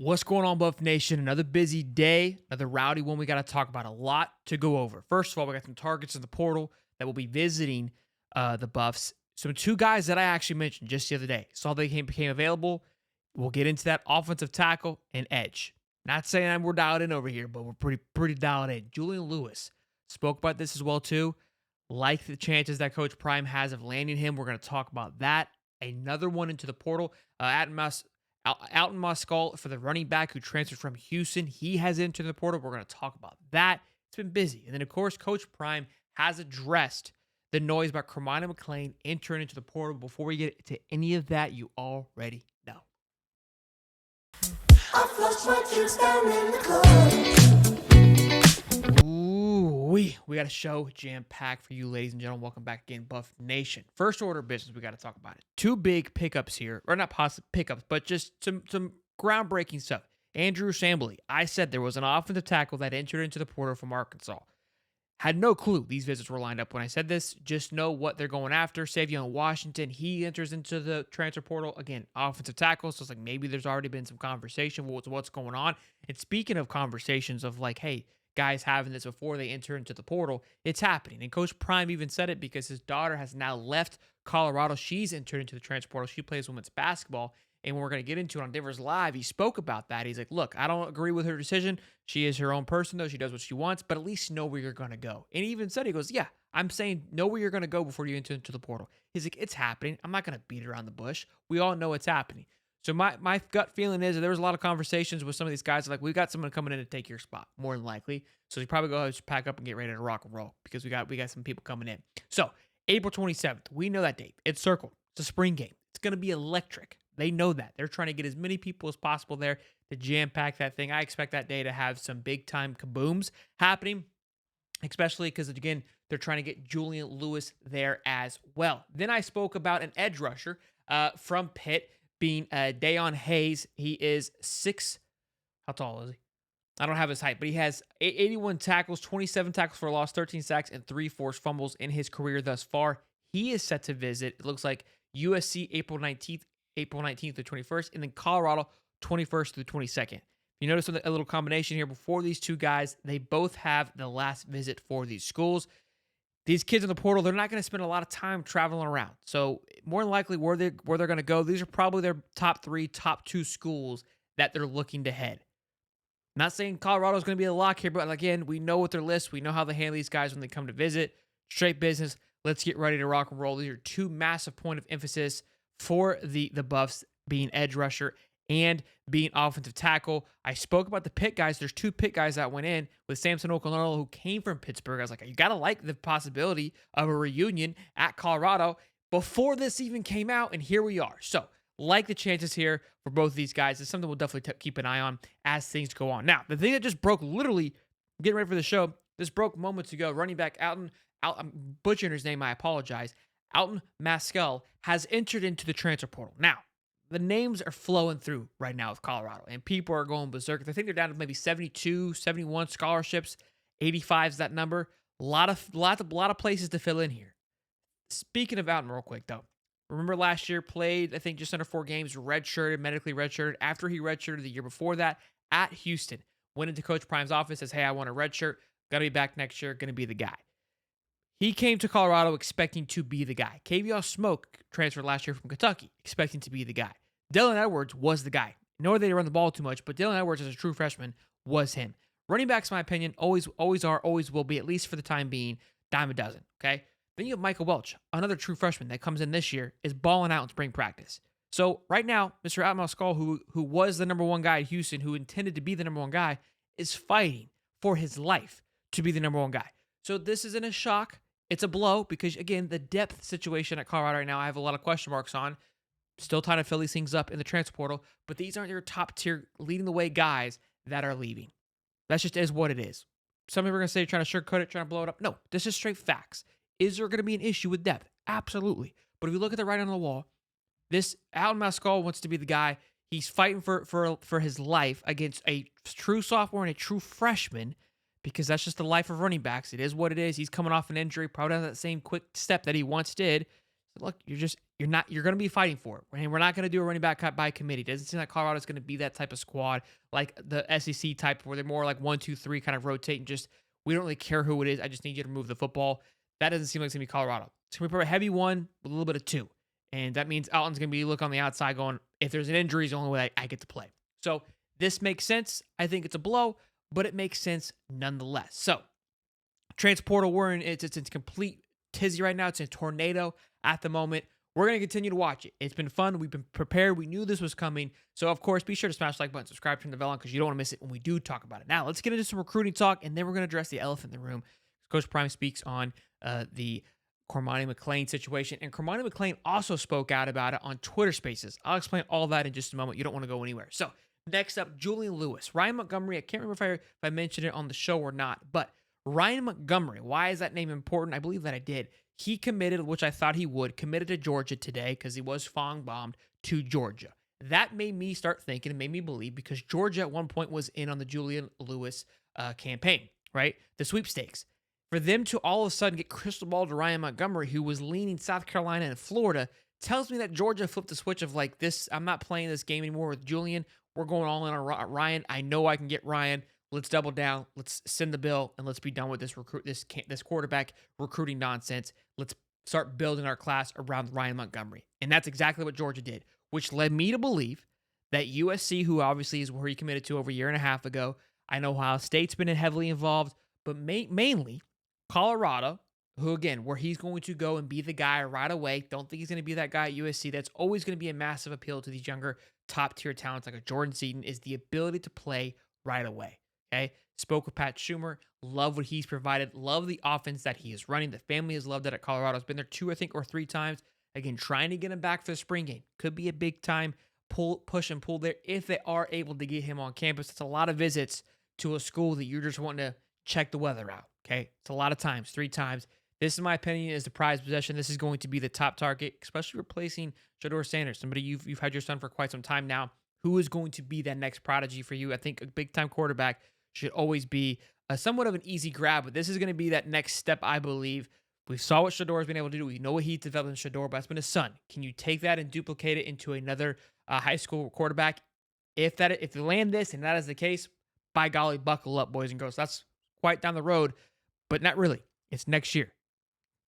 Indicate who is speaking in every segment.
Speaker 1: What's going on, Buff Nation? Another busy day, another rowdy one we got to talk about. A lot to go over. First of all, we got some targets in the portal that will be visiting the Buffs. Some two guys that I actually mentioned just the other day. Saw they became available. We'll get into that offensive tackle and edge. Not saying we're dialed in over here, but we're pretty dialed in. Julian Lewis spoke about this as well too. Like the chances that Coach Prime has of landing him. We're going to talk about that. Another one into the portal. Alton Moscal for the running back who transferred from Houston. He has entered the portal. We're going to talk about that. It's been busy. And then, of course, Coach Prime has addressed the noise about Cormani McClain entering into the portal. Before we get to any of that, you already know. I flushed my kids down in the club. Ooh, we got a show jam-packed for you, ladies and gentlemen. Welcome back again, Buff Nation. First order of business, we got to talk about it. Two big pickups here, or not possible pickups, but just some groundbreaking stuff. Andrew Shambly, I said there was an offensive tackle that entered into the portal from Arkansas. Had no clue these visits were lined up when I said this. Just know what they're going after. Savion Washington, he enters into the transfer portal. Again, offensive tackle. So it's like maybe there's already been some conversation with what's going on. And speaking of conversations of like, hey, guys having this before they enter into the portal, it's happening. And Coach Prime even said it because his daughter has now left Colorado. She's entered into the transfer portal. She plays women's basketball. And when we're going to get into it on Denver's Live, he spoke about that. He's like, look, I don't agree with her decision. She is her own person, though. She does what she wants, but at least know where you're going to go. And he even said, he goes, yeah, I'm saying know where you're going to go before you enter into the portal. He's like, it's happening. I'm not going to beat around the bush. We all know it's happening. So my gut feeling is that there was a lot of conversations with some of these guys. Like, we got someone coming in to take your spot, more than likely. So you probably go ahead and pack up and get ready to rock and roll because we got some people coming in. So April 27th, we know that date. It's circled. It's a spring game. It's going to be electric. They know that. They're trying to get as many people as possible there to jam-pack that thing. I expect that day to have some big-time kabooms happening, especially because, again, they're trying to get Julian Lewis there as well. Then I spoke about an edge rusher from Pitt being Deion Hayes. He is how tall is he? I don't have his height, but he has 81 tackles, 27 tackles for a loss, 13 sacks, and 3 forced fumbles in his career thus far. He is set to visit, it looks like, USC April 19th through 21st, and then Colorado 21st through 22nd. You notice a little combination here before these two guys, they both have the last visit for these schools. These kids in the portal, they're not going to spend a lot of time traveling around. So more than likely where they're going to go, these are probably their top 3, top 2 schools that they're looking to head. Not saying Colorado is going to be a lock here, but again, we know what their list. We know how they handle these guys when they come to visit. Straight business. Let's get ready to rock and roll. These are two massive point of emphasis for the Buffs, being edge rusher and being offensive tackle. I spoke about the Pitt guys. There's 2 Pitt guys that went in with Samson Okunlola, who came from Pittsburgh. I was like, you got to like the possibility of a reunion at Colorado before this even came out, and here we are. So, like the chances here for both of these guys. It's something we'll definitely keep an eye on as things go on. Now, the thing that just broke, literally, getting ready for the show, this broke moments ago. Running back I'm butchering his name, I apologize. Alton Moscal has entered into the transfer portal. Now, the names are flowing through right now with Colorado, and people are going berserk. I think they're down to maybe 72, 71 scholarships. 85 is that number. A lot of places to fill in here. Speaking of Alton real quick, though. Remember last year played, I think, just under 4 games, redshirted, medically redshirted. After he redshirted the year before that at Houston, went into Coach Prime's office, says, hey, I want a redshirt. Got to be back next year. Going to be the guy. He came to Colorado expecting to be the guy. KVR Smoke transferred last year from Kentucky, expecting to be the guy. Dylan Edwards was the guy. Nor did they run the ball too much, but Dylan Edwards, as a true freshman, was him. Running backs, in my opinion, always are, always will be, at least for the time being, dime a dozen, okay? Then you have Michael Welch, another true freshman that comes in this year, is balling out in spring practice. So right now, Mr. Alton Moscal, who was the number 1 guy at Houston, who intended to be the number 1 guy, is fighting for his life to be the number 1 guy. So this isn't a shock. It's a blow because, again, the depth situation at Colorado right now, I have a lot of question marks on. Still trying to fill these things up in the transfer portal, but these aren't your top tier leading the way guys that are leaving. That just is what it is. Some people are going to say you're trying to sugarcoat it, trying to blow it up. No, this is straight facts. Is there going to be an issue with depth? Absolutely. But if you look at the writing on the wall, this Alton Moscal wants to be the guy. He's fighting for his life against a true sophomore and a true freshman, because that's just the life of running backs. It is what it is. He's coming off an injury, probably not that same quick step that he once did. Look, you're you're going to be fighting for it. And we're not going to do a running back cut by committee. It doesn't seem like Colorado's going to be that type of squad, like the SEC type, where they're more like 1, 2, 3 kind of rotate and just, we don't really care who it is. I just need you to move the football. That doesn't seem like it's going to be Colorado. It's going to be a heavy one with a little bit of two. And that means Alton's going to be look on the outside going, if there's an injury, it's the only way I get to play. So this makes sense. I think it's a blow, but it makes sense nonetheless. So transportal, we're in, it's in complete tizzy right now. It's in tornado at the moment. We're going to continue to watch it. It's been fun. We've been prepared. We knew this was coming. So, of course, be sure to smash the like button, subscribe, turn the bell on, because you don't want to miss it when we do talk about it. Now, let's get into some recruiting talk, and then we're going to address the elephant in the room. Coach Prime speaks on the Cormani McClain situation, and Cormani McClain also spoke out about it on Twitter Spaces. I'll explain all that in just a moment. You don't want to go anywhere. So, next up, Julian Lewis. Ryan Montgomery, I can't remember if I mentioned it on the show or not, but Ryan Montgomery, why is that name important? I believe that I did. He committed, which I thought he would, committed to Georgia today because he was Fong-bombed to Georgia. That made me start thinking and made me believe, because Georgia at one point was in on the Julian Lewis campaign, right? The sweepstakes. For them to all of a sudden get crystal ball to Ryan Montgomery, who was leaning South Carolina and Florida, tells me that Georgia flipped the switch of like, this, I'm not playing this game anymore with Julian. We're going all in on Ryan. I know I can get Ryan. Let's double down. Let's send the bill, and let's be done with this quarterback recruiting nonsense. Let's start building our class around Ryan Montgomery. And that's exactly what Georgia did, which led me to believe that USC, who obviously is where he committed to over a year and a half ago, I know Ohio State's been heavily involved, but mainly Colorado, who, again, where he's going to go and be the guy right away. Don't think he's going to be that guy at USC. That's always going to be a massive appeal to these younger top-tier talents like a Jordan Seaton, is the ability to play right away. Okay, spoke with Pat Schumer, love what he's provided, love the offense that he is running. The family has loved it at Colorado. It's been there 2, I think, or 3 times. Again, trying to get him back for the spring game. Could be a big time push and pull there if they are able to get him on campus. It's a lot of visits to a school that you're just wanting to check the weather out. Okay, it's a lot of times, 3 times. This, in my opinion, is the prized possession. This is going to be the top target, especially replacing Shedeur Sanders, somebody you've had your son for quite some time now. Who is going to be that next prodigy for you? I think a big-time quarterback should always be somewhat of an easy grab, but this is going to be that next step, I believe. We saw what Shedeur has been able to do. We know what he's developed in Shedeur, but that's been his son. Can you take that and duplicate it into another high school quarterback? If they land this and that is the case, by golly, buckle up, boys and girls. That's quite down the road, but not really. It's next year.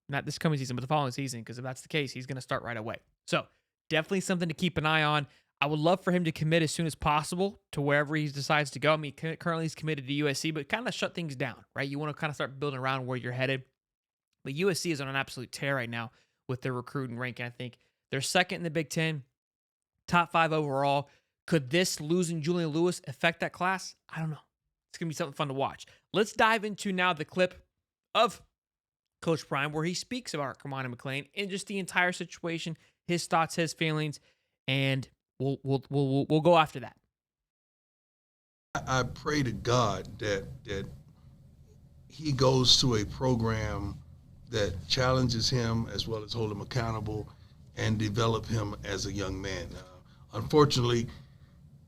Speaker 1: Not this coming season, but the following season, because if that's the case, he's going to start right away. So definitely something to keep an eye on. I would love for him to commit as soon as possible to wherever he decides to go. I mean, currently he's committed to USC, but kind of shut things down, right? You want to kind of start building around where you're headed. But USC is on an absolute tear right now with their recruiting ranking. I think they're second in the Big Ten, top 5 overall. Could this losing Julian Lewis affect that class? I don't know. It's going to be something fun to watch. Let's dive into now the clip of Coach Prime where he speaks about Cormani McClain and just the entire situation, his thoughts, his feelings, and we'll go after that.
Speaker 2: I pray to God that he goes to a program that challenges him as well as hold him accountable and develop him as a young man. Unfortunately,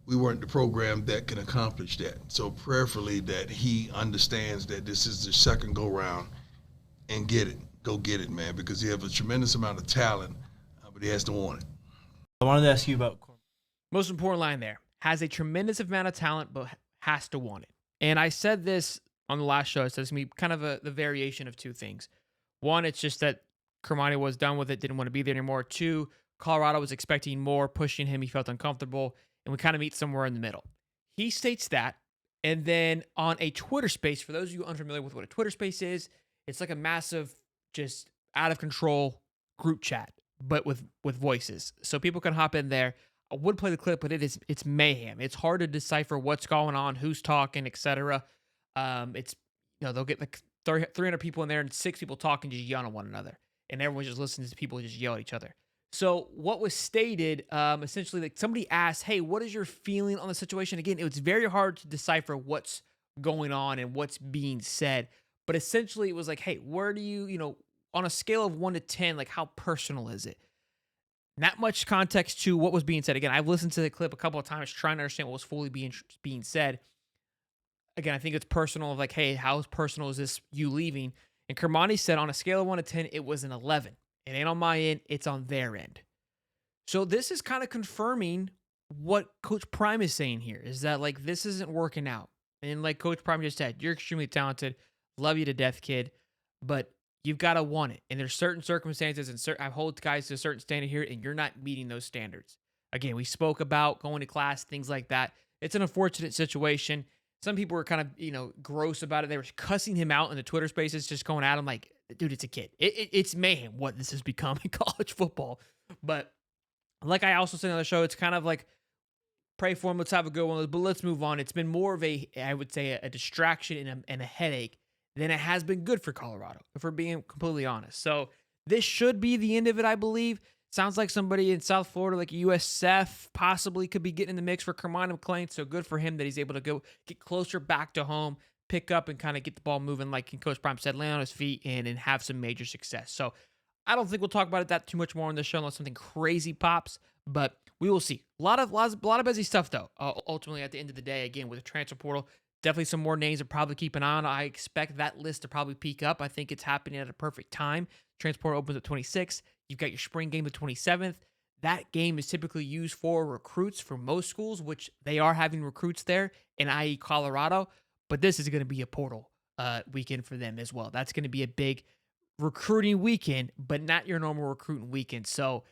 Speaker 2: we weren't the program that can accomplish that. So prayerfully that he understands that this is the second go round and get it. Go get it, man, because he has a tremendous amount of talent, but he has to want it.
Speaker 3: I wanted to ask you about
Speaker 1: most important line there. Has a tremendous amount of talent, but has to want it. And I said this on the last show. It says to me kind of the variation of 2 things. 1, it's just that Cormani was done with it, didn't want to be there anymore. 2, Colorado was expecting more, pushing him. He felt uncomfortable, and we kind of meet somewhere in the middle. He states that, and then on a Twitter space, for those of you unfamiliar with what a Twitter space is, it's like a massive, just out of control group chat, but with voices. So people can hop in there. I would play the clip, but it's mayhem. It's hard to decipher what's going on, who's talking, etc. It's, they'll get like 300 people in there and 6 people talking, just yelling at one another, and everyone's just listening to people just yell at each other. So what was stated, essentially, like somebody asked, "Hey, what is your feeling on the situation?" Again, it was very hard to decipher what's going on and what's being said, but essentially it was like, "Hey, where do you, on a scale of 1 to 10, like how personal is it?" Not much context to what was being said. Again, I've listened to the clip a couple of times trying to understand what was fully being said. Again, I think it's personal of like, hey, how personal is this you leaving? And Cormani said on a scale of 1 to 10, it was an 11. It ain't on my end. It's on their end. So this is kind of confirming what Coach Prime is saying here is that like this isn't working out. And like Coach Prime just said, you're extremely talented. Love you to death, kid. But you've got to want it. And there's certain circumstances and I hold guys to a certain standard here, and you're not meeting those standards. Again, we spoke about going to class, things like that. It's an unfortunate situation. Some people were kind of, gross about it. They were cussing him out in the Twitter spaces, just going at him like, dude, it's a kid. It's mayhem what this has become in college football. But like I also said on the show, it's kind of like pray for him. Let's have a good one, but let's move on. It's been more of I would say, a distraction and a headache than it has been good for Colorado, if we're being completely honest. So this should be the end of it, I believe. Sounds like somebody in South Florida, like USF, possibly could be getting in the mix for Cormani McClain. So good for him that he's able to go get closer back to home, pick up and kind of get the ball moving, like Coach Prime said, land on his feet and have some major success. So I don't think we'll talk about it that too much more on the show unless something crazy pops, but we will see. A lot of busy stuff though. Ultimately, at the end of the day, again with the transfer portal, definitely some more names to probably keep an eye on. I expect that list to probably peak up. I think it's happening at a perfect time. Transfer portal opens at 26. You've got your spring game the 27th. That game is typically used for recruits for most schools, which they are having recruits there, in i.e. Colorado. But this is going to be a portal weekend for them as well. That's going to be a big recruiting weekend, but not your normal recruiting weekend. So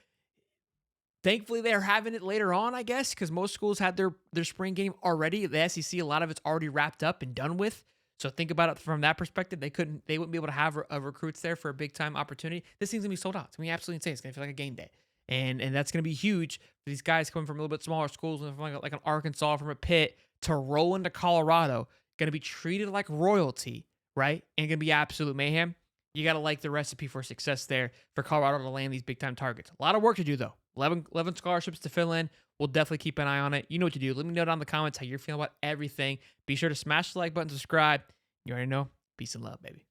Speaker 1: thankfully they're having it later on, I guess, because most schools had their spring game already. The SEC, a lot of it's already wrapped up and done with. So think about it from that perspective. They wouldn't be able to have recruits there for a big time opportunity. This thing's gonna be sold out. It's gonna be absolutely insane. It's gonna feel like a game day, and that's gonna be huge for these guys coming from a little bit smaller schools, from like an Arkansas, from a Pitt, to roll into Colorado. Gonna be treated like royalty, right? And gonna be absolute mayhem. You got to like the recipe for success there for Colorado to land these big-time targets. A lot of work to do, though. 11 scholarships to fill in. We'll definitely keep an eye on it. You know what to do. Let me know down in the comments how you're feeling about everything. Be sure to smash the like button, subscribe. You already know. Peace and love, baby.